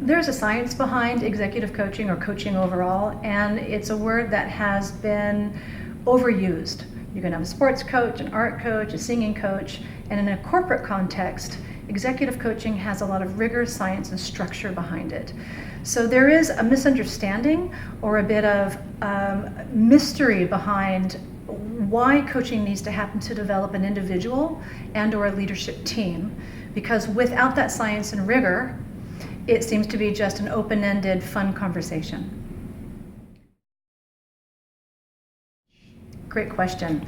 There's a science behind executive coaching or coaching overall, and it's a word that has been overused. You can have a sports coach, an art coach, a singing coach, and in a corporate context, executive coaching has a lot of rigor, science, and structure behind it. So there is a misunderstanding or a bit of mystery behind why coaching needs to happen to develop an individual and or a leadership team, because without that science and rigor, it seems to be just an open-ended, fun conversation. Great question.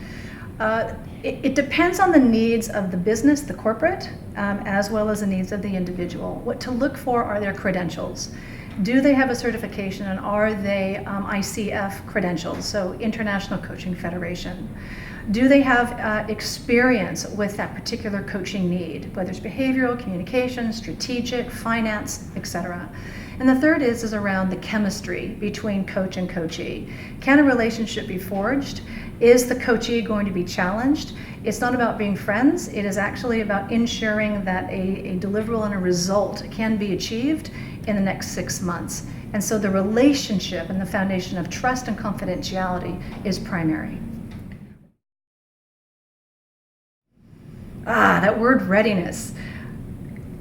It depends on the needs of the business, the corporate, as well as the needs of the individual. What to look for are their credentials. Do they have a certification, and are they ICF credentials, so International Coaching Federation? Do they have experience with that particular coaching need, whether it's behavioral, communication, strategic, finance, etc.? And the third is around the chemistry between coach and coachee. Can a relationship be forged? Is the coachee going to be challenged? It's not about being friends. It is actually about ensuring that a deliverable and a result can be achieved in the next 6 months. And so the relationship and the foundation of trust and confidentiality is primary. That word readiness.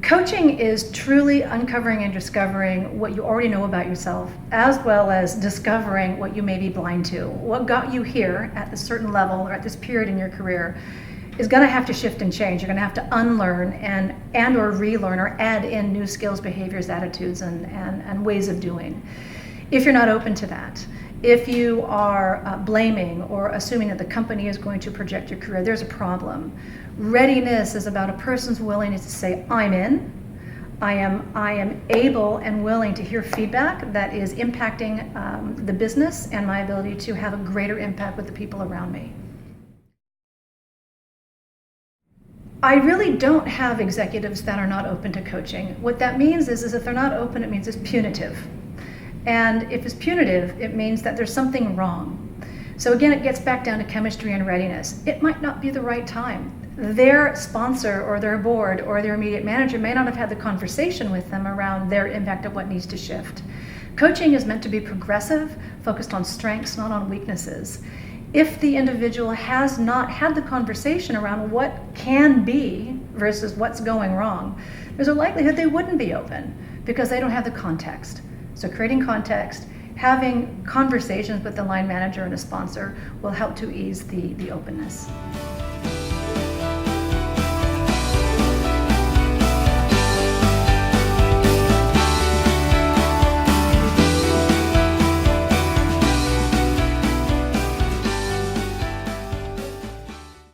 Coaching is truly uncovering and discovering what you already know about yourself, as well as discovering what you may be blind to. What got you here at this certain level or at this period in your career is going to have to shift and change. You're going to have to unlearn and or relearn or add in new skills, behaviors, attitudes, and ways of doing. If you're not open to that, if you are blaming or assuming that the company is going to project your career, there's a problem. Readiness is about a person's willingness to say, I'm in. I am able and willing to hear feedback that is impacting the business and my ability to have a greater impact with the people around me. I really don't have executives that are not open to coaching. What that means is if they're not open, it means it's punitive. And if it's punitive, it means that there's something wrong. So again, it gets back down to chemistry and readiness. It might not be the right time. Their sponsor or their board or their immediate manager may not have had the conversation with them around their impact of what needs to shift. Coaching is meant to be progressive, focused on strengths, not on weaknesses. If the individual has not had the conversation around what can be versus what's going wrong, there's a likelihood they wouldn't be open because they don't have the context. So creating context, having conversations with the line manager and a sponsor will help to ease the openness.